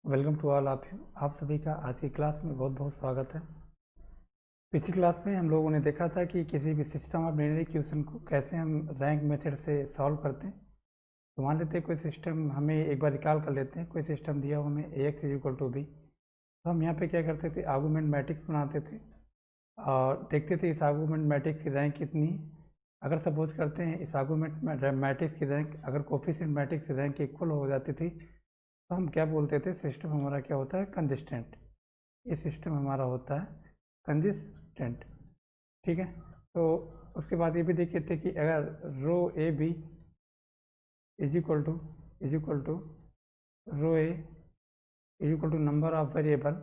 Welcome to all आप सभी का आज की क्लास में बहुत बहुत स्वागत है। पिछली क्लास में हम लोगों ने देखा था कि किसी भी सिस्टम ऑफ लिनियर इक्वेशन को कैसे हम रैंक मेथड से सॉल्व करते हैं। तो मान लेते हैं कोई सिस्टम, हमें एक बार रिकॉल कर लेते हैं, कोई सिस्टम दिया हो हमें ax = b। तो हम यहाँ पे क्या करते थे, आर्गूमेंट मैट्रिक्स बनाते थे और देखते थे इस आर्गूमेंट मैट्रिक्स की रैंक कितनी है। अगर सपोज करते हैं इस आर्गूमेंट मैट्रिक्स की रैंक, अगर कोफिशिएंट मैट्रिक्स की रैंक इक्वल हो जाती थी तो हम क्या बोलते थे, सिस्टम हमारा क्या होता है, कंसिस्टेंट। ये सिस्टम हमारा होता है कंसिस्टेंट। ठीक है। तो उसके बाद ये भी देखे थे कि अगर rho A B is equal to rho A is equal to number of variable,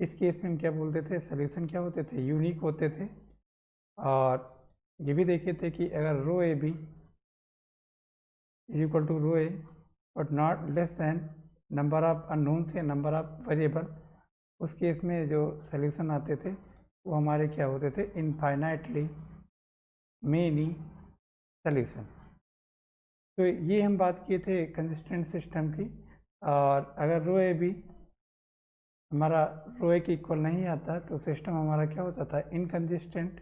इस केस में हम क्या बोलते थे, सोल्यूशन क्या होते थे, यूनिक होते थे। और ये भी देखे थे कि अगर rho A B is equal to rho A but not less than number of unknowns या नंबर ऑफ वेरिएबल, उस केस में जो सोल्यूशन आते थे वो हमारे क्या होते थे, इनफाइनाइटली मेनी सोल्यूशन। तो ये हम बात किए थे कंसिस्टेंट सिस्टम की। और अगर रो ए बी हमारा रो ए के इक्वल नहीं आता तो सिस्टम हमारा क्या होता था, inconsistent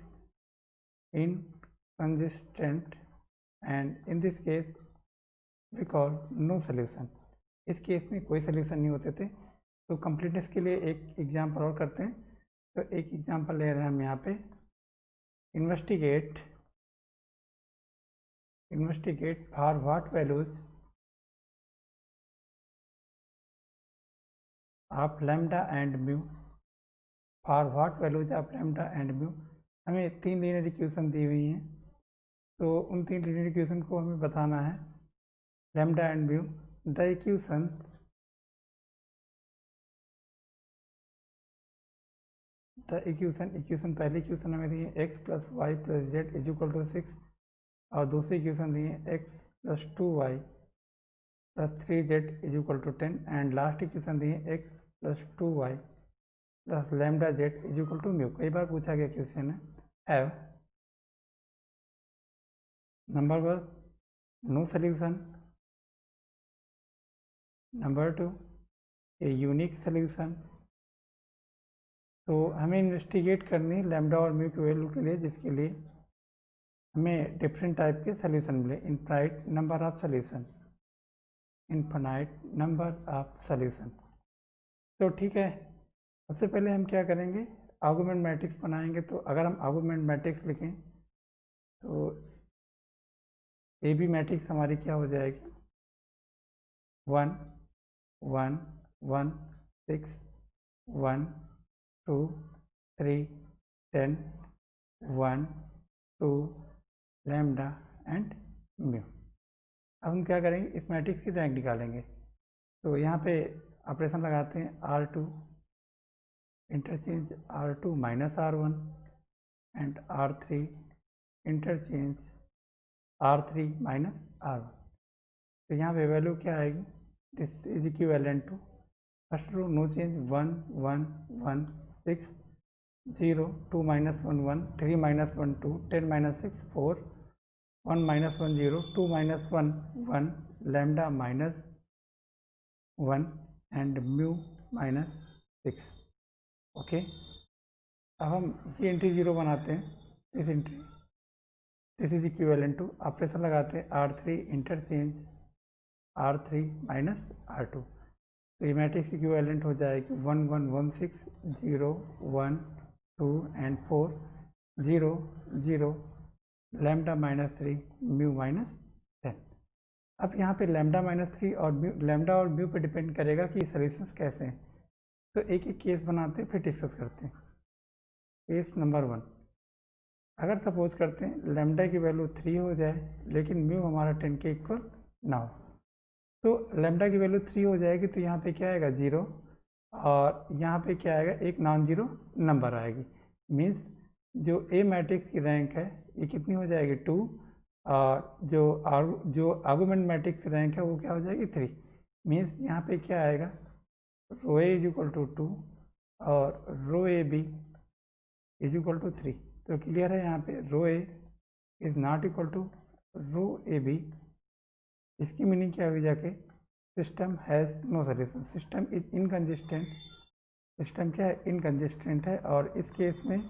and in this case we call no solution. इस केस में कोई सोल्यूशन नहीं होते थे। तो कंप्लीटनेस के लिए एक एग्जाम्पल और करते हैं। तो एक एग्जाम्पल ले रहे हैं हम यहाँ पे, investigate for what values of lambda and mu, for what values of lambda and mu. हमें 3 लीनियर इक्वेशन दी हुई हैं, तो उन 3 लीनियर इक्वेशन को हमें बताना है, lambda and mu. The equation पहली इक्वेशन हमें दी है x + y + z = 6, और दूसरी इक्वेशन दी है x + 2y + 3z = 10, and last equation दी है x + 2y + λz = म्यू। कई बार पूछा गया क्वेश्चन है, have number 1 no solution, number 2 a unique solution. तो हमें इन्वेस्टिगेट करनी लैम्डा और म्यू की वैल्यू के लिए, जिसके लिए हमें डिफरेंट टाइप के सोल्यूशन मिले, इनफाइनाइट नंबर ऑफ सोल्यूशन। तो ठीक है, सबसे पहले हम क्या करेंगे, आर्गुमेंट मैट्रिक्स बनाएंगे। तो अगर हम आर्गुमेंट मैट्रिक्स लिखें तो ए बी मैट्रिक्स हमारी क्या हो जाएगी, 1 1 1 6 1 2 3 10 1 2 लैम्डा एंड म्यू। अब हम क्या करेंगे, इस मैट्रिक्स की रैंक निकालेंगे। तो यहाँ पे ऑपरेशन लगाते हैं, R2 interchange R2 - R1 and R3 interchange R3 - R1। तो यहाँ पे वैल्यू क्या आएगी, this is equivalent to first row no change 1 1 1 6 0 2 - 1 1 3 - 1 2 10 - 6 4 1 - 1 0 2 - 1 1 lambda -1 and mu -6। Okay, अब हम ये एंट्री 0 बनाते हैं, इस entry this is equivalent to, operation लगाते हैं R3 इंटरचेंज R3 - R2। तो ये मैट्रिक्स इक्विवेलेंट हो जाएगी 1 1 1 6 0 1 2 एंड 4 0 0 लैम्डा -3 म्यू -10। अब यहाँ पे लैम्डा -3 और लैम्डा और म्यू पे डिपेंड करेगा कि सॉल्यूशंस कैसे हैं। तो एक एक केस बनाते हैं, फिर डिस्कस करते हैं। केस नंबर 1, अगर सपोज करते हैं लैम्डा की वैल्यू 3 हो जाए लेकिन म्यू हमारा 10 के इक्वल ना हो, तो लैम्डा की वैल्यू 3 हो जाएगी तो यहाँ पे क्या आएगा, 0, और यहाँ पे क्या आएगा, एक नॉन जीरो नंबर आएगी। मीन्स जो ए मैट्रिक्स की रैंक है ये कितनी हो जाएगी, 2, और जो आर्गुमेंट मैट्रिक्स की रैंक है वो क्या हो जाएगी, 3। मीन्स यहाँ पे क्या आएगा, रो ए = 2 और रो ए बी = 3। तो क्लियर है, यहाँ पे rho A is not equal to rho A B. इसकी मीनिंग क्या हुई जाके, system has no solution, system is inconsistent, system क्या है, इनकंसिस्टेंट है और इस केस में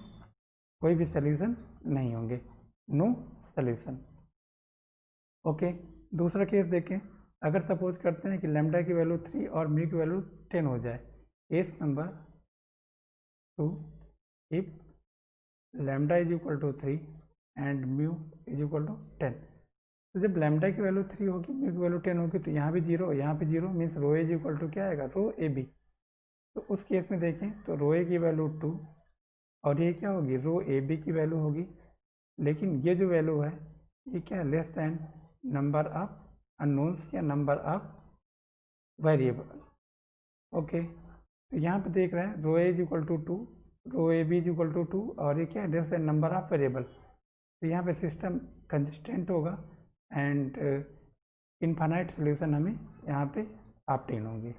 कोई भी सोल्यूशन नहीं होंगे, नो सोल्यूशन। ओके, दूसरा केस देखें, अगर सपोज करते हैं कि लैम्डा की वैल्यू 3 और म्यू की वैल्यू 10 हो जाए, case number 2, if lambda is equal to 3 and mu is equal to 10, तो जब लैम्डा की वैल्यू 3 होगी, म्यू की वैल्यू 10 होगी, तो यहाँ भी 0, यहाँ पे 0 means row A is equal to क्या आएगा, रो ए बी। तो उस केस में देखें तो रो ए की वैल्यू 2 और ये क्या होगी, रो ए बी की वैल्यू होगी, लेकिन ये जो वैल्यू है ये क्या है, less than number of unknowns या नंबर ऑफ वेरिएबल। ओके, तो यहाँ पे देख रहे हैं rho A is equal to 2, rho A B is equal to 2 और ये क्या है, less than number of variable. तो यहाँ पे सिस्टम कंसिस्टेंट होगा एंड इनफाइनाइट सोल्यूशन हमें यहाँ पे ऑब्टेन होंगी।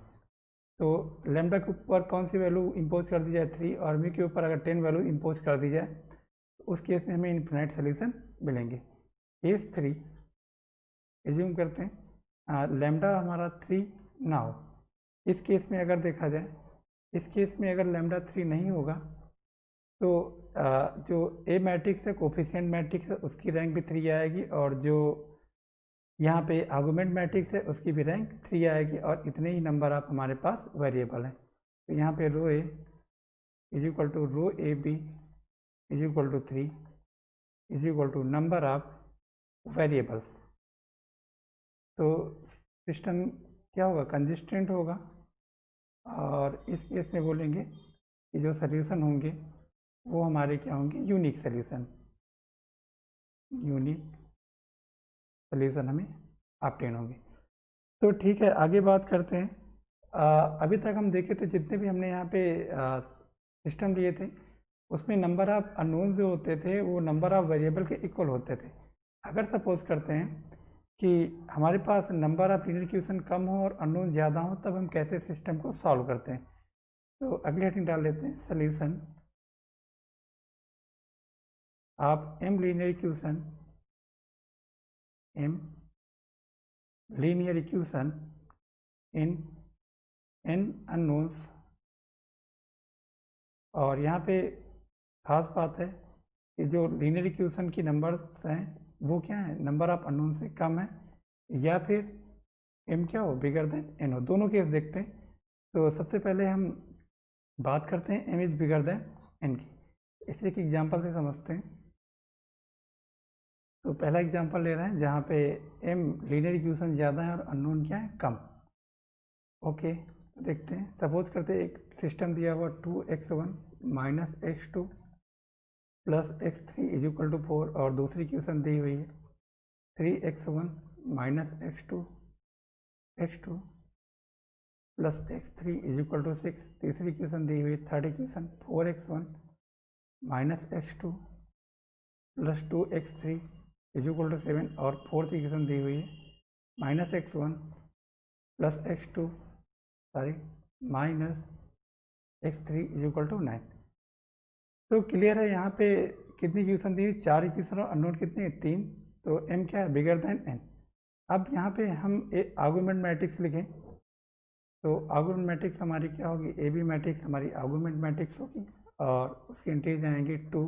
तो लैम्डा के ऊपर कौन सी वैल्यू इम्पोज कर दी जाए, 3, और म्यू के ऊपर अगर 10 वैल्यू इम्पोज कर दी जाए, तो उस केस में हमें इनफाइनाइट सोल्यूशन मिलेंगे। केस 3 एज्यूम करते हैं लैम्डा हमारा 3 ना हो, इस केस में अगर देखा जाए, इस केस में अगर लैम्डा 3 नहीं होगा तो जो ए मैट्रिक्स है, कोफिशिएंट मैट्रिक्स है, उसकी रैंक भी 3 आएगी और जो यहाँ पे आर्गुमेंट मैट्रिक्स है उसकी भी रैंक 3 आएगी और इतने ही नंबर ऑफ हमारे पास वेरिएबल हैं। तो यहाँ पे rho A is equal to rho A B is equal to 3 is equal to number of variable. तो सिस्टम क्या होगा, कंसिस्टेंट होगा और इस केस में बोलेंगे कि जो सोल्यूशन होंगे वो हमारे क्या होंगे, यूनिक सोल्यूशन, यूनिक सोल्यूशन हमें ऑब्टेन होंगे। तो ठीक है, आगे बात करते हैं। अभी तक हम देखे तो जितने भी हमने यहाँ पे सिस्टम लिए थे उसमें नंबर ऑफ अननोन जो होते थे वो नंबर ऑफ वेरिएबल के इक्वल होते थे। अगर सपोज करते हैं कि हमारे पास नंबर ऑफ लीनियर इक्वेशन कम हो और अननोन ज़्यादा हो, तब हम कैसे सिस्टम को सॉल्व करते हैं। तो अगली हेडिंग डाल लेते हैं, solution of m linear equation, m linear equation in n unknowns. और यहाँ पे खास बात है कि जो लीनियर इक्वेशन की नंबर्स हैं वो क्या है, नंबर ऑफ अननोन से कम है या फिर एम क्या हो, बिगर देन एन हो। दोनों केस देखते हैं। तो सबसे पहले हम बात करते हैं m is bigger than n की, इसे एक एग्जांपल से समझते हैं। तो पहला एग्जांपल ले रहे हैं जहाँ पे एम लीनियर इक्वेशन ज़्यादा है और अननोन क्या है, कम। ओके, देखते हैं। सपोज करते हैं एक सिस्टम दिया हुआ 2x1 minus x2 plus x3 is equal to 4 और दूसरी इक्वेशन दी हुई है 3x1 minus x2 plus x3 is equal to 6। तीसरी इक्वेशन दी हुई है, third equation 4x1 minus x2 plus 2x3 is equal to 7 और फोर्थ इक्वेशन दी हुई है minus x1 plus x2 minus x3 is equal to 9। तो क्लियर है, यहाँ पे कितनी इक्वेशन दी हुई, 4 इक्वेशन और अननोन कितनी है, 3। तो m क्या है, बिगर देन n। अब यहाँ पे हम एक आर्गुमेंट मैट्रिक्स लिखें तो आर्गुमेंट मैट्रिक्स हमारी क्या होगी, ए बी मैट्रिक्स हमारी आर्गुमेंट मैट्रिक्स होगी और उसके इंटीज आएंगे 2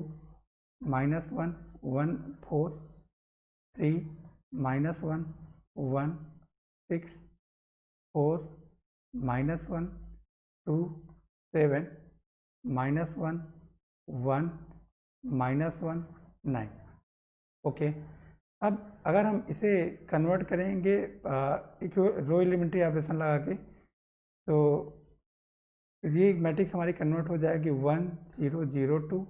minus 1 1 4 3 minus 1 1 6 4 minus 1 2 7 minus 1 1 minus 1 9। Okay, अब अगर हम इसे कन्वर्ट करेंगे रो एलिमेंट्री ऑपरेशन लगा के, तो ये मैट्रिक्स हमारी कन्वर्ट हो जाएगी 1 0 0 2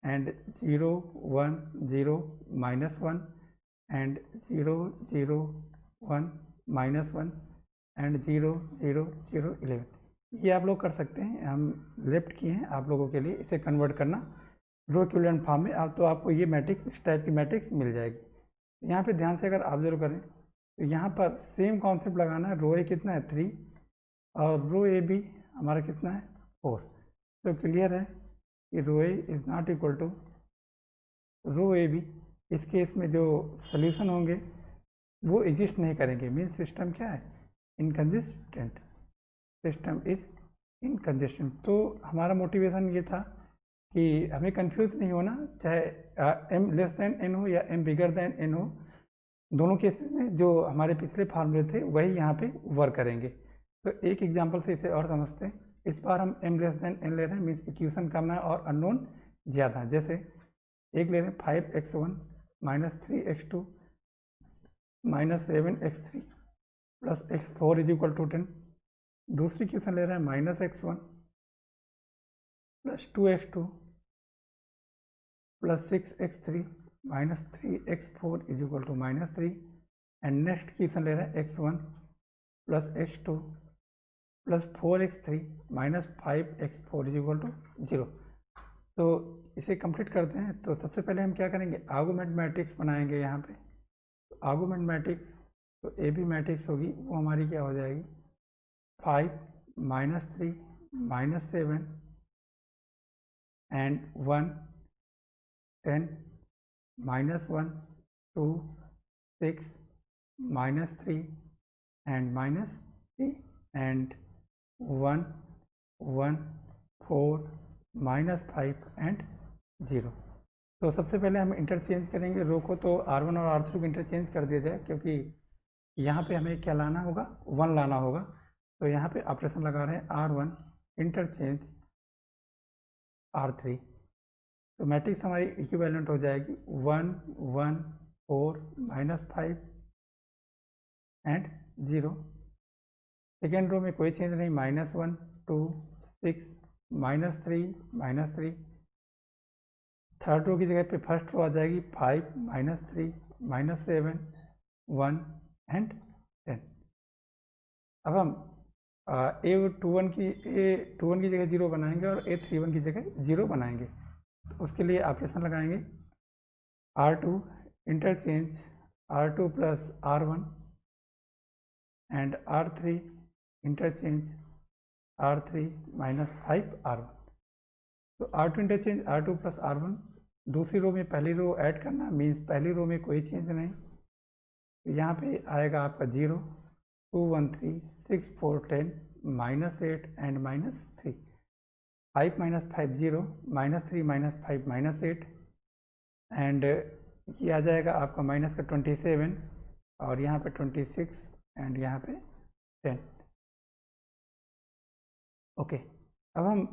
and 0 1 0 minus 1 and 0 0 1 minus 1 and 0 0 0 11। ये आप लोग कर सकते हैं, हम लेफ्ट किए हैं आप लोगों के लिए इसे कन्वर्ट करना रो इक्विवेलेंट फॉर्म में। आप तो आपको ये मैट्रिक्स, इस टाइप की मैट्रिक्स मिल जाएगी। यहाँ पे ध्यान से अगर ऑब्जर्व करें तो यहाँ पर सेम कॉन्सेप्ट लगाना है। रो ए कितना है, 3 और रो ए बी हमारा कितना है, 4। तो क्लियर है कि rho A is not equal to rho A B. इस केस में जो सोल्यूशन होंगे वो एग्जिस्ट नहीं करेंगे, मीन्स सिस्टम क्या है, इनकंसिस्टेंट, सिस्टम इज इनकंसिस्टेंट। तो हमारा मोटिवेशन ये था कि हमें कंफ्यूज नहीं होना, चाहे m लेस देन n हो या m बिगर देन n हो, दोनों केसेस में जो हमारे पिछले फार्मूले थे वही यहाँ पे वर्क करेंगे। तो एक एग्जांपल से इसे और समझते हैं। इस बार हम m लेस देन n ले रहे हैं, मीन्स इक्वेशन कम है और अननोन ज़्यादा। जैसे एक ले रहे हैं 5x1 minus 3x2 minus 7x3 plus x4 is equal to 10। दूसरी इक्वेशन ले रहे हैं minus x1 plus 2x2 plus 6x3 minus 3x4 is equal to minus 3। And next equation ले रहे हैं x1 plus x2 plus 4x3 minus 5x4 is equal to 0। तो इसे complete करते हैं। तो सबसे पहले हम क्या करेंगे, आर्गुमेंट मैट्रिक्स बनाएंगे यहाँ पे। तो आर्गुमेंट मैट्रिक्स, तो ए बी मैट्रिक्स होगी, वो हमारी क्या हो जाएगी, 5 minus 3 minus 7 and 1 10 minus 1 2 6 minus 3 and minus 3 and 1 1 4 minus 5 and 0। तो सबसे पहले हम इंटरचेंज करेंगे रो को। तो R1 और R3 को इंटरचेंज कर दिया जाए, क्योंकि यहाँ पे हमें क्या लाना होगा, 1 लाना होगा। तो यहाँ पे ऑपरेशन लगा रहे हैं R1 इंटरचेंज R3। तो मैट्रिक्स हमारी इक्विवेलेंट हो जाएगी 1 1 4 माइनस 5 एंड 0। सेकेंड रो में कोई चेंज नहीं, minus 1 2 6 minus 3 minus 3। Third row की जगह पे फर्स्ट रो आ जाएगी 5 माइनस 3 माइनस 7 1 एंड 10। अब हम A21 की जगह 0 बनाएंगे और A31 की जगह 0 बनाएंगे। तो उसके लिए ऑपरेशन लगाएंगे R2 interchange R2 plus R1 and R3 interchange R3 minus 5 R1। तो R2 interchange R2 plus R1, दूसरी रो में पहली रो ऐड करना, मीन्स पहली रो में कोई चेंज नहीं। तो यहाँ पे आएगा आपका 0 2 1 3 6 4 10 minus 8 and minus 3। 5 minus 5 0 minus 3 minus 5 minus 8 and ये आ जाएगा आपका माइनस का 27 और यहाँ पे 26 एंड यहाँ पे 10। ओके, अब हम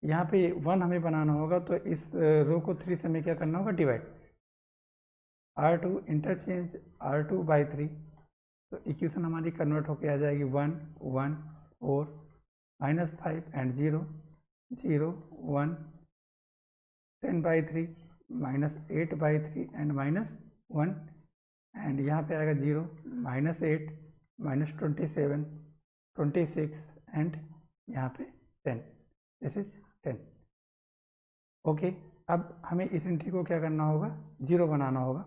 यहाँ पे 1 हमें बनाना होगा। तो इस रो को 3 से हमें क्या करना होगा, divide. R2 interchange R2 by 3। तो इक्वेशन हमारी कन्वर्ट होके आ जाएगी 1 1 4 minus 5 and 0 0 1 10 by 3 minus 8 by 3 and minus 1 and यहाँ पे आएगा 0 माइनस 8 माइनस 27 26 एंड यहाँ पे 10, दिस इज 10। ओके, अब हमें इस एंट्री को क्या करना होगा, 0 बनाना होगा।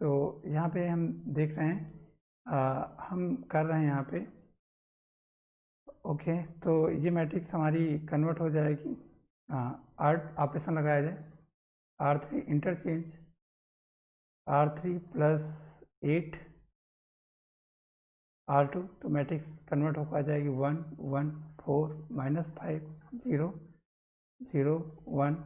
तो यहाँ पे हम देख रहे हैं, हम कर रहे हैं यहाँ पे। ओके, तो ये मैट्रिक्स हमारी कन्वर्ट हो जाएगी, ऑपरेशन लगाया जाए R3 interchange R3 plus 8 R2। तो मैट्रिक्स कन्वर्ट होकर आ जाएगी 1 1 4 minus 5 0 0 1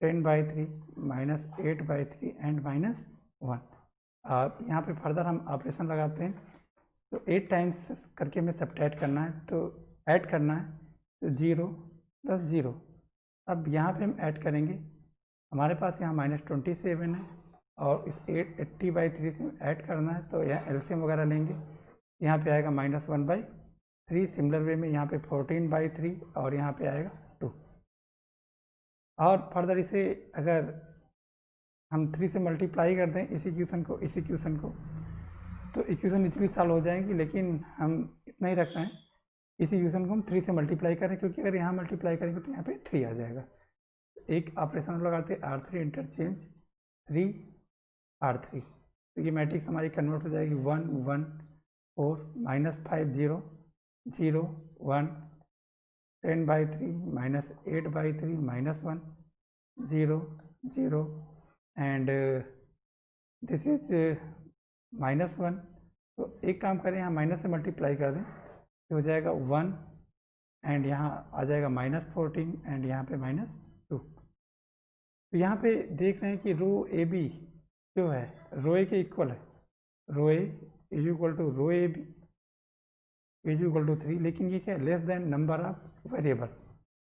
10 by 3 minus 8 by 3 and minus 1। यहाँ पे फर्दर हम ऑपरेशन लगाते हैं। तो 8 टाइम्स करके हमें सब्ट्रैक्ट करना है, तो ऐड करना है। तो 0 प्लस 0। अब यहाँ पे हम ऐड करेंगे, हमारे पास यहाँ माइनस 27 है और इस 80 बाई 3 से ऐड करना है। तो यहाँ एलसीएम वगैरह लेंगे, यहाँ पे आएगा माइनस 1 बाई 3। सिमिलर वे में यहाँ पे 14 बाई 3 और यहाँ पे आएगा 2। और फर्दर इसे अगर हम 3 से मल्टीप्लाई कर दें इस इक्वेशन को, तो इक्वेशन इजीली सॉल्व हो जाएंगी। लेकिन हम इतना ही रखना है, इस इक्वेशन को हम 3 से मल्टीप्लाई करें, क्योंकि अगर यहाँ मल्टीप्लाई करेंगे तो यहाँ पे 3 आ जाएगा। एक ऑपरेशन लगाते हैं R3 इंटरचेंज 3 R3। तो ये मैट्रिक्स हमारी कन्वर्ट हो जाएगी 1 1 4 minus 5 0 0 1 10 by 3 minus 8 by 3 minus 1 0 0 and this is minus 1 तो एक काम करें, यहाँ माइनस से मल्टीप्लाई कर दें तो हो जाएगा 1 एंड यहाँ आ जाएगा -14 एंड यहाँ पे -2। तो यहाँ पे देख रहे हैं कि रो ए बी जो है रो ए के इक्वल है, rho A is equal to rho A B is equal to 3, लेकिन ये क्या है, less than number of variable,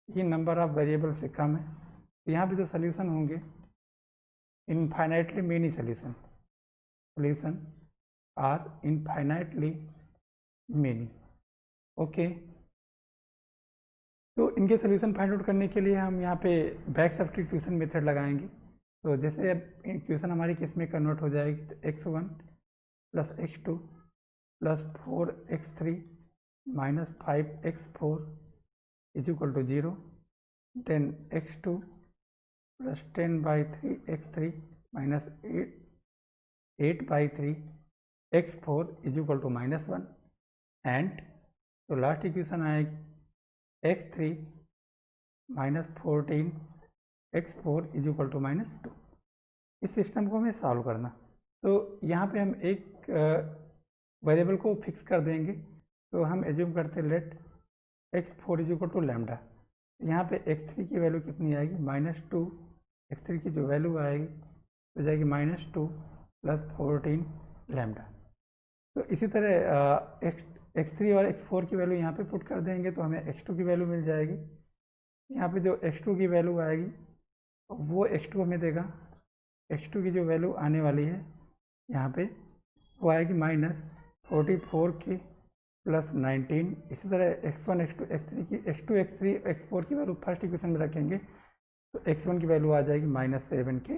ये नंबर ऑफ वेरिएबल से कम है। तो यहाँ पे जो सोल्यूशन होंगे infinitely many solution are infinitely many. Okay, तो इनके सोल्यूशन फाइंड आउट करने के लिए हम यहाँ पे बैक सब्स्टिट्यूशन मेथड लगाएंगे। तो जैसे अब इक्वेशन हमारी किस में कन्वर्ट हो जाएगी, तो x1 plus x2 plus 4x3 minus 5x4 is equal to 0, then x2 plus 10/3x3 minus 8/3 x4 is equal to -1 and तो लास्ट इक्वेशन आएगी x3 minus 14 x4 is equal to -2। इस सिस्टम को हमें सॉल्व करना, तो यहाँ पे हम एक वेरिएबल को फिक्स कर देंगे। तो हम एज्यूम करते हैं let x4 is equal to lambda. यहाँ पे x3 की वैल्यू कितनी आएगी, -2, x3 की जो वैल्यू आएगी तो जाएगी -2 प्लस 14 लैम्डा। तो इसी तरह x3 और x4 की वैल्यू यहाँ पे पुट कर देंगे तो हमें x2 की वैल्यू मिल जाएगी। यहाँ पे जो x2 की वैल्यू आएगी वो x2 हमें देगा, x2 की जो वैल्यू आने वाली है यहाँ पे वो आएगी -44 की प्लस 19। इसी तरह x1 x2 x3 की x2 x3 x4 की वैल्यू फर्स्ट इक्वेशन में रखेंगे तो x1 की वैल्यू आ जाएगी -7 के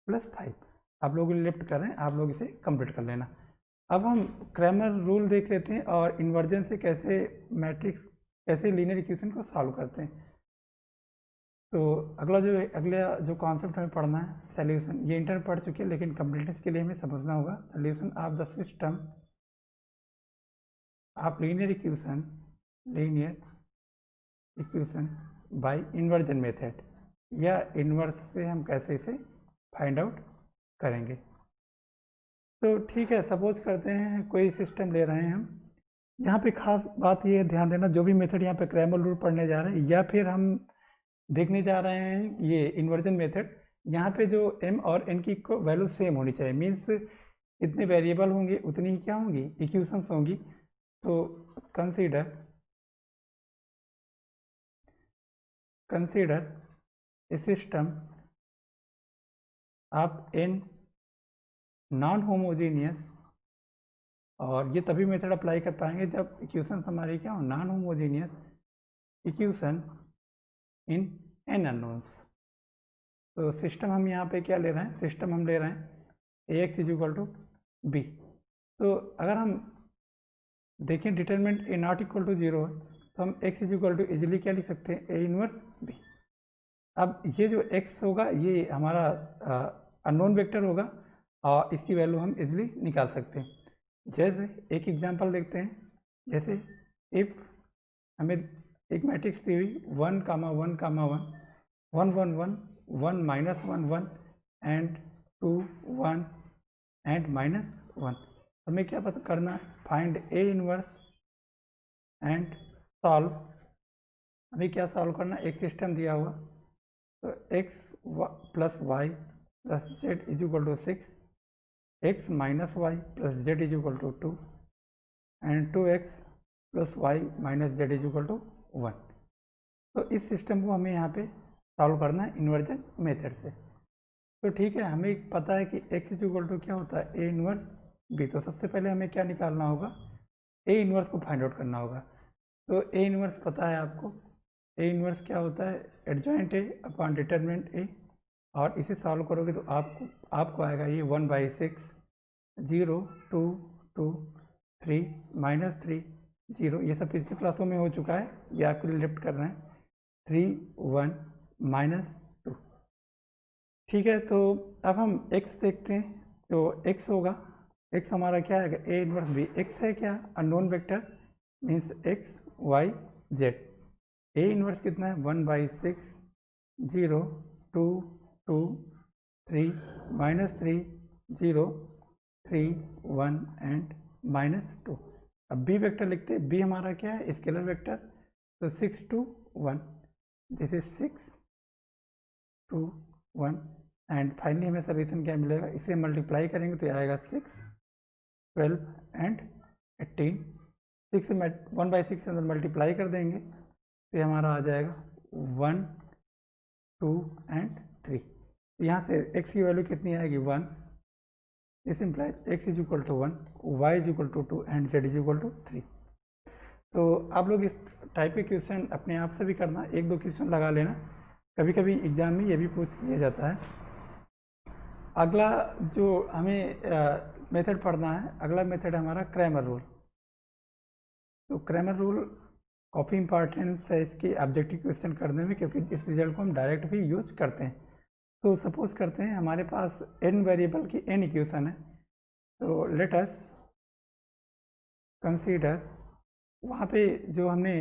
प्लस 5। आप लोग लिफ्ट कर रहे हैं, आप लोग इसे कंप्लीट कर लेना। अब हम क्रैमर रूल देख लेते हैं और इन्वर्जन से कैसे मैट्रिक्स, कैसे लीनियर इक्वेशन को सॉल्व करते हैं। तो अगला जो कॉन्सेप्ट हमें पढ़ना है सॉल्यूशन, ये इंटर पढ़ चुके हैं लेकिन कंप्लीटनेस के लिए हमें समझना होगा solution of the system of linear equation by inversion method, या इन्वर्स से हम कैसे इसे फाइंड आउट करेंगे। तो ठीक है, सपोज करते हैं कोई सिस्टम ले रहे हैं हम। यहाँ पे खास बात ये ध्यान देना, जो भी मेथड यहाँ पे क्रैमर रूल पढ़ने जा रहे हैं या फिर हम देखने जा रहे हैं ये इन्वर्जन मेथड, यहाँ पे जो m और n की वैल्यू सेम होनी चाहिए। मीन्स इतने वेरिएबल होंगे उतनी ही क्या होंगी, इक्वेशंस होंगी। तो consider a system of n non homogeneous, और ये तभी मेथड अप्लाई कर पाएंगे जब इक्वेशन हमारी क्या हो, non homogeneous equation in n unknowns. तो सिस्टम हम यहाँ पे क्या ले रहे हैं, सिस्टम हम ले रहे हैं ax is equal to b. तो अगर हम देखें determinant a not equal to 0 है तो हम x is equal to easily क्या लिख सकते हैं, a इनवर्स b। अब ये जो x होगा ये हमारा अननोन वेक्टर होगा और इसकी वैल्यू हम इजिली निकाल सकते हैं। जैसे एक एग्जांपल देखते हैं, जैसे इफ हमें एक मैट्रिक्स दी हुई 1, 1, 1, 1, 1, 1, 1, -1, 1 एंड 2, 1 एंड -1, हमें क्या पता करना है, find A inverse and solve. हमें क्या सॉल्व करना है, एक सिस्टम दिया हुआ तो x plus y plus z is equal to 6, x minus y plus z is equal to 2 and 2x plus y minus z is equal to 1। तो इस सिस्टम को हमें यहाँ पे सॉल्व करना है इन्वर्जन मेथड से। तो ठीक है, हमें पता है कि x इज इक्वल टू क्या होता है, ए इनवर्स बी। तो सबसे पहले हमें क्या निकालना होगा, ए इनवर्स को फाइंड आउट करना होगा। तो ए इनवर्स पता है आपको, ए इनवर्स क्या होता है, adjoint A upon determinant A, और इसे सॉल्व करोगे तो आपको आएगा ये 1/6 0 2 2 3 -3 0। ये सब पिछले क्लासों में हो चुका है, ये आपके लिए लिफ्ट कर रहे हैं 3 1 -2। ठीक है, तो अब हम x देखते हैं। तो x होगा, x हमारा क्या है, ए इनवर्स बी। x है क्या, unknown vector means x y z। A inverse कितना है, 1/6 0 2 2 3 -3 0 3 1 एंड -2। अब बी वेक्टर लिखते हैं, बी हमारा क्या है, स्केलर वेक्टर, तो 6 2 1, दिस इज 6 2 1 एंड फाइनली हमें सॉल्यूशन क्या मिलेगा, इसे मल्टीप्लाई करेंगे तो आएगा 6 12 एंड 18। 6 में 1/6 के अंदर मल्टीप्लाई कर देंगे तो हमारा आ जाएगा 1 2 एंड 3। यहाँ से x की वैल्यू कितनी आएगी 1, this implies x is equal to 1, y is equal to 2 and z is equal to 3। तो आप लोग इस टाइप के क्वेश्चन अपने आप से भी करना, एक दो क्वेश्चन लगा लेना, कभी कभी एग्जाम में ये भी पूछ लिया जाता है। अगला जो हमें मेथड पढ़ना है, अगला मेथड है हमारा क्रैमर रूल। तो क्रैमर रूल काफ़ी इंपॉर्टेंस है इसकी ऑब्जेक्टिव क्वेश्चन करने में, क्योंकि इस रिजल्ट को हम डायरेक्ट भी यूज करते हैं। तो सपोज करते हैं हमारे पास n वेरिएबल की n इक्वेशन है, तो लेट अस कंसीडर, वहाँ पे जो हमने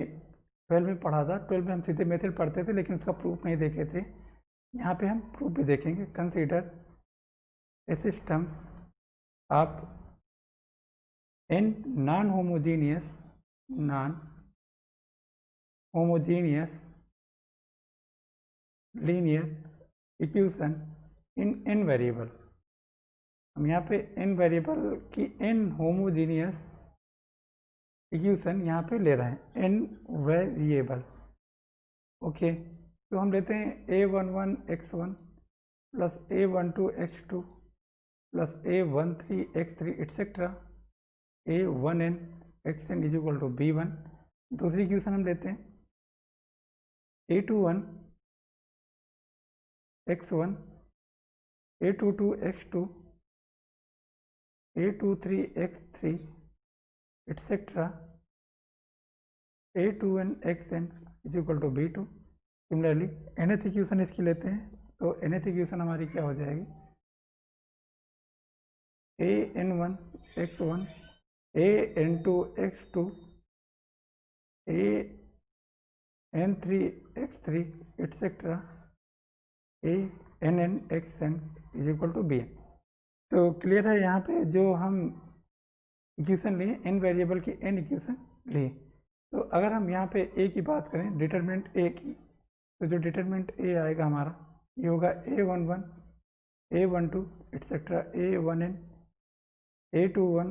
12 में पढ़ा था, 12 में हम सीधे मेथड पढ़ते थे लेकिन उसका प्रूफ नहीं देखे थे, यहाँ पे हम प्रूफ भी देखेंगे। Consider a system of n non homogeneous linear equation in n variable. हम यहाँ पे n वेरिएबल की n होमोजीनियस इक्वेशन यहाँ पे ले रहे हैं, n वेरिएबल। ओके, तो हम लेते हैं a11 x1 plus a12 x2 plus a13 x3 etcetera a1n xn is equal to b1। दूसरी इक्वेशन हम लेते हैं a21 x1 a22 x2 a23 x3 etcetera a2n xn is equal to b2। Similarly nth equation इसकी लेते हैं, तो nth equation हमारी क्या हो जाएगी, an1 x1 an2 x2 an3 x3 etcetera ann xn is equal to bn। तो clear है, यहाँ पे जो हम इक्वेशन लिए n वेरिएबल की n इक्वेशन लिए। तो अगर हम यहाँ पे a की बात करें, डिटरमिनेंट a की, तो जो डिटरमिनेंट a आएगा हमारा ये होगा a11 a12 etcetera a1n a21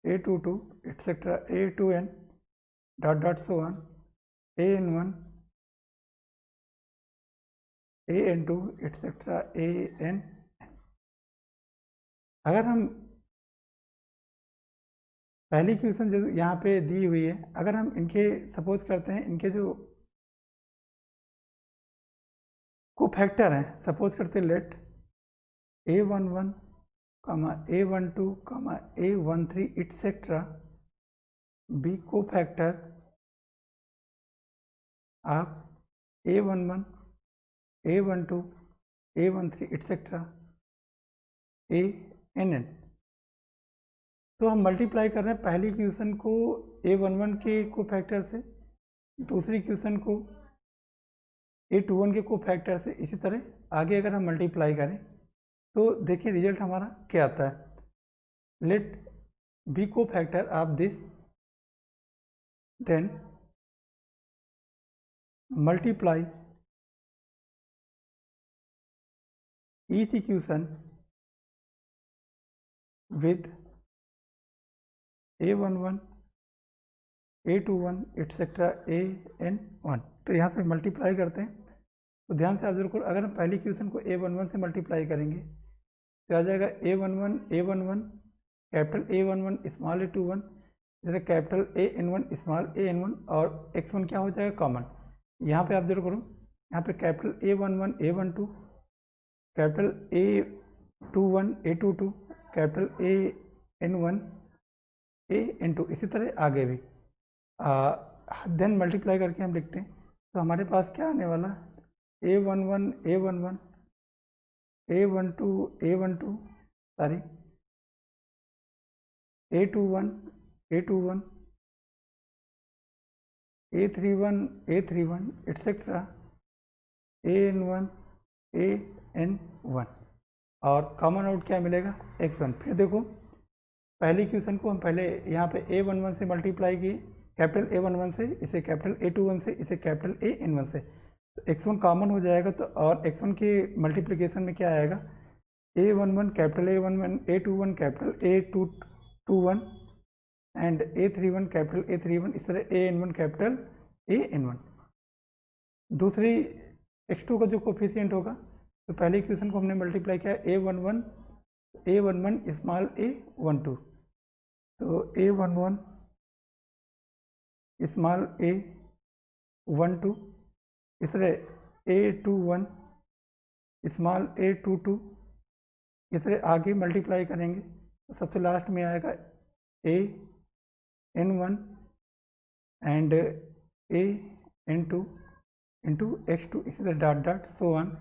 a22 etcetera a2n dot dot so on an1 an2 etcetera an। अगर हम पहली इक्वेशन जो यहाँ पे दी हुई है, अगर हम इनके सपोज करते हैं, इनके जो कोफैक्टर हैं, सपोज करते हैं let a11 a12 a13 etcetera be cofactor of a11 a12 a13 etcetera ann। तो हम मल्टीप्लाई कर रहे हैं पहली इक्वेशन को a11 के कोफैक्टर से, दूसरी इक्वेशन को a21 के कोफैक्टर से। इसी तरह आगे अगर हम मल्टीप्लाई करें तो देखिए रिजल्ट हमारा क्या आता है। Let be cofactor of this, then multiply each equation with a11 a21 etcetera an1। तो यहाँ से मल्टीप्लाई करते हैं, तो ध्यान से ऑब्जर्व करो, अगर हम पहली इक्वेशन को a11 से मल्टीप्लाई करेंगे तो आ जाएगा a11 capital a11 small a21, जैसे कैपिटल an1 स्मॉल an1, और x1 क्या हो जाएगा कॉमन। यहाँ पे ऑब्जर्व करो, यहाँ पे capital a11 a12 capital a21 a22 capital an1 an2, इसी तरह आगे भी देन मल्टीप्लाई करके हम लिखते हैं। तो हमारे पास क्या आने वाला, a11 a12 a12 sorry a21 a21 a31 etcetera an1 an1, और कॉमन आउट क्या मिलेगा x1। फिर देखो पहले इक्वेशन को हम पहले यहाँ पे A11 से मल्टीप्लाई किए, कैपिटल A11 से, इसे कैपिटल A21 से, इसे कैपिटल AN1 से, तो x1 कॉमन हो जाएगा। तो और x1 के मल्टीप्लिकेशन में क्या आएगा, A11 capital A11, A21 capital A21 and A31 capital A31, इस तरह AN1 कैपिटल AN1। दूसरी x2 का जो कोफिशिएंट होगा, तो पहले इक्वेशन को हमने मल्टीप्लाई किया A11 स्मॉल a12, तो A11 स्मॉल a12, इस तरह A21 स्मॉल a22, इस तरह आगे मल्टीप्लाई करेंगे तो सबसे लास्ट में आएगा AN1 and AN2 into x2, इसी तरह dot dot so on.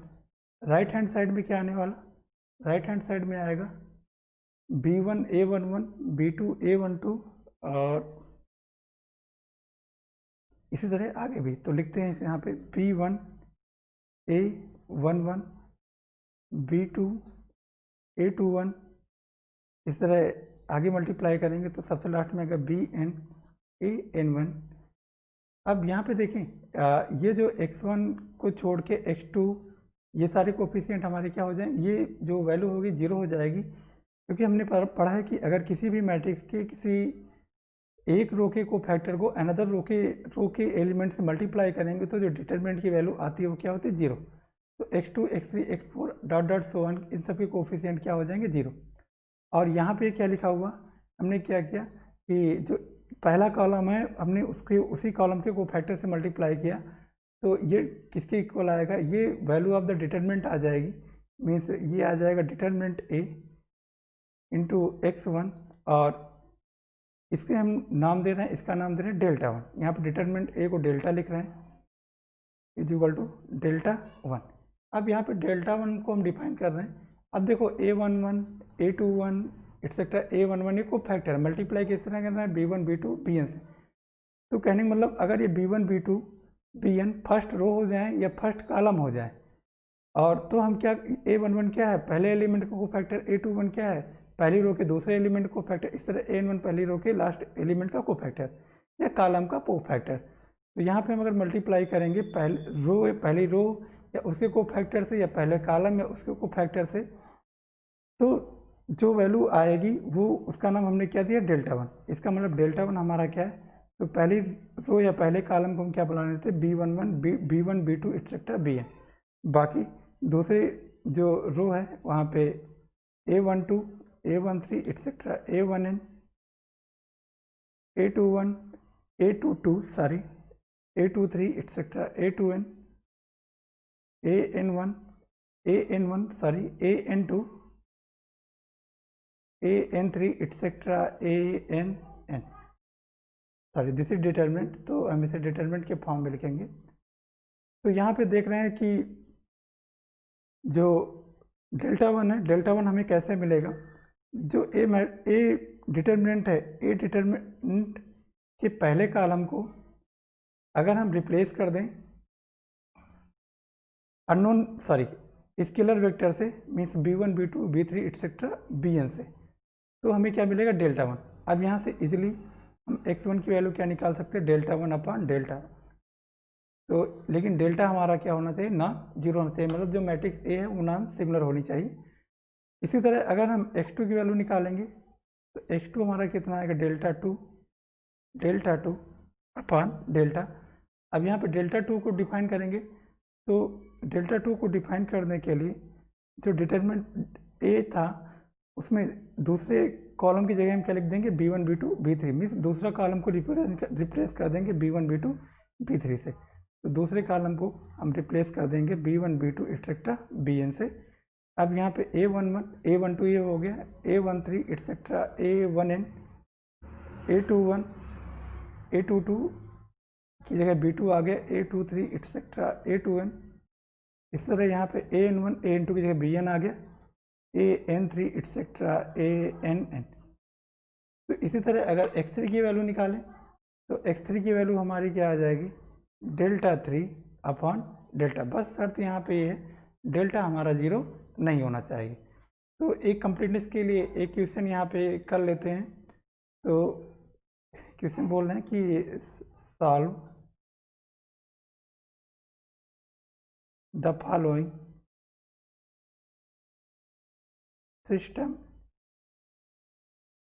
Right hand side में क्या आने वाला, राइट हैंड साइड में आएगा B1 A11 B2 A12 और इसी तरह आगे भी। तो लिखते हैं यहाँ पे B1 A11 B2 A21, इस तरह आगे मल्टीप्लाई करेंगे तो सबसे लास्ट में आएगा BN AN1। अब यहाँ पे देखें ये जो x1 को छोड़ के x2, ये सारे कोफिशिएंट हमारे क्या हो जाएंगे, ये जो वैल्यू होगी 0 हो जाएगी, क्योंकि हमने पढ़ा है कि अगर किसी भी मैट्रिक्स के किसी एक रो के कोफैक्टर को अनदर रो के एलिमेंट से मल्टीप्लाई करेंगे तो जो डिटरमिनेंट की वैल्यू आती है वो क्या होती है, 0। तो x2 x3 x4 dot dot so on, इन सब के कोफिशिएंट क्या हो जाएंगे, 0। और यहाँ पे क्या लिखा हुआ, हमने क्या किया कि जो पहला कॉलम है हमने उसके उसी कॉलम के कोफैक्टर से मल्टीप्लाई किया, तो ये किसके इक्वल आएगा, ये वैल्यू ऑफ द डिटरमिनेंट आ जाएगी, मीन्स ये आ जाएगा डिटरमिनेंट A इंटू x1, और इसके हम नाम दे रहे हैं, इसका नाम दे रहे हैं डेल्टा 1। यहाँ पर डिटरमिनेंट A को डेल्टा लिख रहे हैं, इज इक्वल टू डेल्टा 1। अब यहाँ पे डेल्टा 1 को हम डिफाइन कर रहे हैं। अब देखो A11 A21 एक्सेट्रा A11 ये को फैक्टर मल्टीप्लाई किस तरह करना है, B1 B2 Bn से। तो कहने का मतलब अगर ये B1 B2 Bn first row हो जाए या फर्स्ट कॉलम हो जाए, और तो हम क्या, A11 क्या है, पहले एलिमेंट को फैक्टर, A21 क्या है, पहली रो के दूसरे एलिमेंट को फैक्टर, इस तरह AN1 पहली रो के लास्ट एलिमेंट का कोफैक्टर या कॉलम का कोफैक्टर। तो यहाँ पे हम अगर मल्टीप्लाई करेंगे पहली रो या उसके कोफैक्टर से, या पहले कॉलम या उसके कोफैक्टर से, तो जो वैल्यू आएगी वो उसका नाम हमने क्या दिया, डेल्टा 1। इसका मतलब डेल्टा 1 हमारा क्या है, तो पहली रो या पहले कॉलम को हम क्या बुलाने थे, B1 B2 एक्सेट्रा Bn। बाकी दूसरे जो रो है वहाँ पे A12 A13 etcetera A1n A21 A22 sorry A23 etcetera A2n AN1 sorry AN2 AN3 etcetera ANn, sorry this is determinant, तो हम इसे डिटरमिनेंट के फॉर्म में लिखेंगे। तो यहाँ पे देख रहे हैं कि जो डेल्टा 1 है, डेल्टा 1 हमें कैसे मिलेगा, जो ए डिटरमिनेंट है, ए डिटरमिनेंट के पहले कॉलम को अगर हम रिप्लेस कर दें अननोन सॉरी स्केलर वेक्टर से, means B1 B2 B3 etcetera Bn से, तो हमें क्या मिलेगा, डेल्टा 1। अब यहाँ से इजीली हम x1 की वैल्यू क्या निकाल सकते हैं, डेल्टा 1 अपॉन डेल्टा। तो लेकिन डेल्टा हमारा क्या होना चाहिए, ना 0 होना चाहिए, मतलब जो मैट्रिक्स A है वो नाम सिमिलर होनी चाहिए। इसी तरह अगर हम x2 की वैल्यू निकालेंगे तो x2 हमारा कितना आएगा, डेल्टा 2 अपॉन डेल्टा। अब यहाँ पे डेल्टा 2 को डिफाइन करेंगे, तो डेल्टा 2 को डिफाइन करने के लिए जो डिटरमिनेंट A था उसमें दूसरे कॉलम की जगह हम क्या लिख देंगे, B1 B2 B3, मीन्स दूसरा कॉलम को रिप्लेस कर देंगे B1 B2 B3 से। तो दूसरे कॉलम को हम रिप्लेस कर देंगे B1 B2 एक्सेट्रा Bn से। अब यहाँ पे A11 A12 ये हो गया, A13 etcetera A1n, A21 A22 की जगह B2 आ गया, A23 एक्सेट्रा A2n। इस तरह यहाँ पे AN1 AN2 की जगह Bn आ गया, AN3 एक्सेट्रा ANn। तो इसी तरह अगर x3 की वैल्यू निकालें तो x3 की वैल्यू हमारी क्या आ जाएगी, डेल्टा 3 अपॉन डेल्टा। बस शर्त यहाँ पे ये है, डेल्टा हमारा 0 नहीं होना चाहिए। तो एक कंप्लीटनेस के लिए एक क्वेश्चन यहाँ पे कर लेते हैं। तो क्वेश्चन बोल रहे हैं कि solve the following system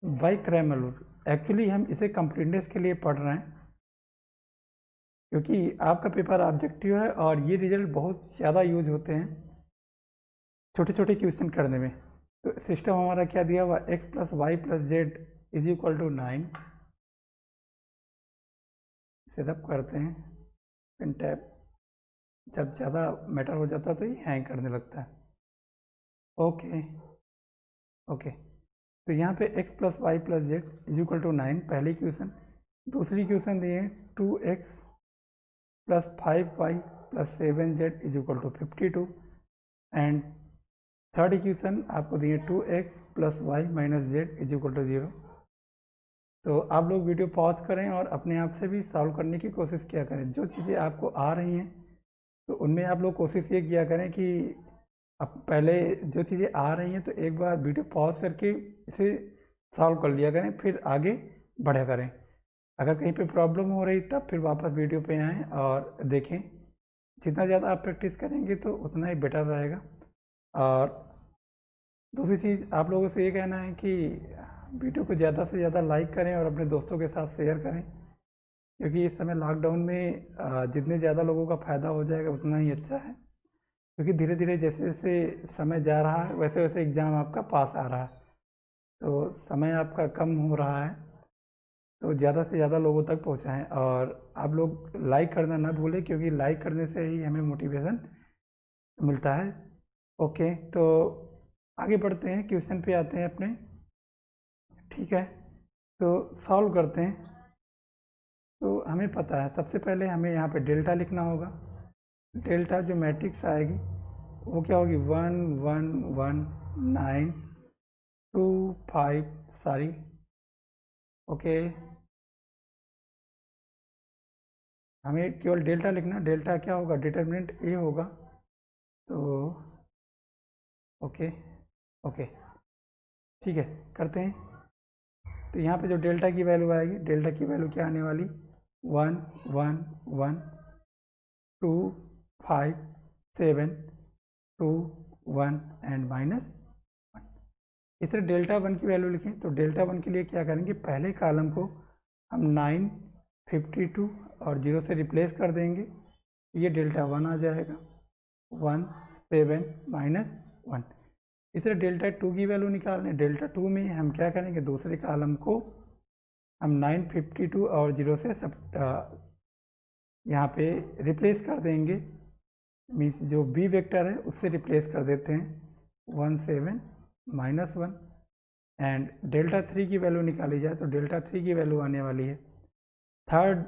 by Cramer rule. Actually हम इसे कंप्लीटनेस के लिए पढ़ रहे हैं क्योंकि आपका पेपर ऑब्जेक्टिव है और ये रिजल्ट बहुत ज़्यादा यूज होते हैं छोटे छोटे क्वेश्चन करने में। तो सिस्टम हमारा क्या दिया हुआ, x + y + z = 9। इसे रब करते हैं, पिन टैब। जब ज़्यादा मैटर हो जाता है तो ये हैंग करने लगता है। ओके ओके, तो यहाँ पे x + y + z = 9 पहली क्वेश्चन। दूसरी क्वेश्चन दिए 2x + 5y + 7z = 52 and third equation आपको दिए 2x + y - z = 0। तो आप लोग वीडियो पॉज करें और अपने आप से भी सॉल्व करने की कोशिश किया करें। जो चीज़ें आपको आ रही हैं तो उनमें आप लोग कोशिश ये किया करें कि अब पहले जो चीज़ें आ रही हैं तो एक बार वीडियो पॉज करके इसे सॉल्व कर लिया करें, फिर आगे बढ़ा करें। अगर कहीं पे प्रॉब्लम हो रही तब फिर वापस वीडियो पे आएँ और देखें। जितना ज़्यादा आप प्रैक्टिस करेंगे तो उतना ही बेटर रहेगा। और दूसरी चीज़ आप लोगों से ये कहना है कि वीडियो को ज़्यादा से ज़्यादा लाइक करें और अपने दोस्तों के साथ शेयर करें, क्योंकि इस समय लॉकडाउन में जितने ज़्यादा लोगों का फ़ायदा हो जाएगा उतना ही अच्छा है। क्योंकि धीरे धीरे जैसे जैसे समय जा रहा है वैसे वैसे एग्ज़ाम आपका पास आ रहा है, तो समय आपका कम हो रहा है, तो ज़्यादा से ज़्यादा लोगों तक पहुँचाएँ। और आप लोग लाइक करना ना भूलें, क्योंकि लाइक करने से ही हमें मोटिवेशन मिलता है। ओके, तो आगे बढ़ते हैं, क्वेश्चन पे आते हैं अपने। ठीक है, तो सॉल्व करते हैं। तो हमें पता है सबसे पहले हमें यहाँ पे डेल्टा लिखना होगा। डेल्टा जो मैट्रिक्स आएगी वो क्या होगी, 1 1 1 9 2 5 सॉरी। ओके, हमें केवल डेल्टा लिखना। डेल्टा क्या होगा, डिटर्मिनेंट ए होगा। तो ओके ओके ठीक है, करते हैं। तो यहाँ पे जो डेल्टा की वैल्यू आएगी, डेल्टा की वैल्यू क्या आने वाली, 1 1 1 2 5 7 2 1 एंड -1। इस तरह डेल्टा 1 की वैल्यू लिखें। तो डेल्टा 1 के लिए क्या करेंगे, पहले कॉलम को हम 9 52 और 0 से रिप्लेस कर देंगे। ये डेल्टा 1 आ जाएगा, 1 7 -1। इस तरह डेल्टा 2 की वैल्यू निकालने। डेल्टा 2 में हम क्या करेंगे, दूसरे कॉलम को हम 9 52 और 0 से सब यहाँ पे रिप्लेस कर देंगे। मीन्स जो बी वेक्टर है उससे रिप्लेस कर देते हैं, 1 7 -1। एंड डेल्टा 3 की वैल्यू निकाली जाए तो डेल्टा 3 की वैल्यू आने वाली है, थर्ड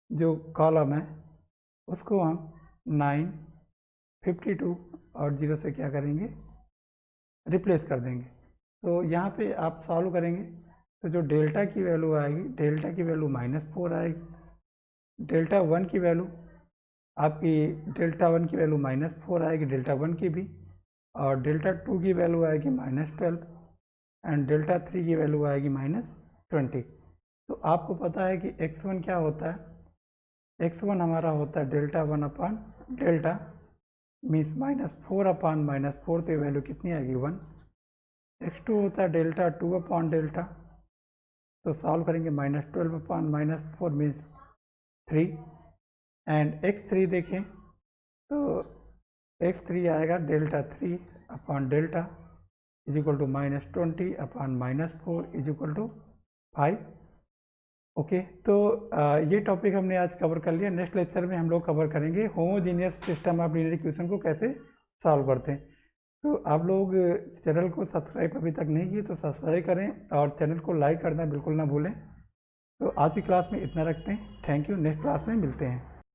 जो कॉलम है उसको हम 9 52 और 0 से क्या करेंगे, रिप्लेस कर देंगे। तो यहाँ पे आप सॉल्व करेंगे तो जो डेल्टा की वैल्यू आएगी, डेल्टा की वैल्यू -4 आएगी। डेल्टा 1 की वैल्यू आपकी, डेल्टा 1 की वैल्यू -4 आएगी, डेल्टा 1 की भी। और डेल्टा 2 की वैल्यू आएगी -12 एंड डेल्टा 3 की वैल्यू आएगी -20। तो आपको पता है कि x1 क्या होता है, x1 हमारा होता है डेल्टा 1 अपान डेल्टा, मीन्स -4 अपान -4, तो वैल्यू कितनी आएगी, 1। x2 होता है डेल्टा 2 अपान डेल्टा, तो सॉल्व करेंगे -12 अपान -4 मीन्स 3। एंड x3 देखें तो x3 आएगा डेल्टा 3 अपान डेल्टा = -20 अपान -4 = 5। ओके, तो ये टॉपिक हमने आज कवर कर लिया। नेक्स्ट लेक्चर में हम लोग कवर करेंगे homogeneous system of linear equation को कैसे सॉल्व करते हैं। तो आप लोग चैनल को सब्सक्राइब अभी तक नहीं किए तो सब्सक्राइब करें और चैनल को लाइक करना बिल्कुल ना भूलें। तो आज की क्लास में इतना रखते हैं। थैंक यू, नेक्स्ट क्लास में मिलते हैं।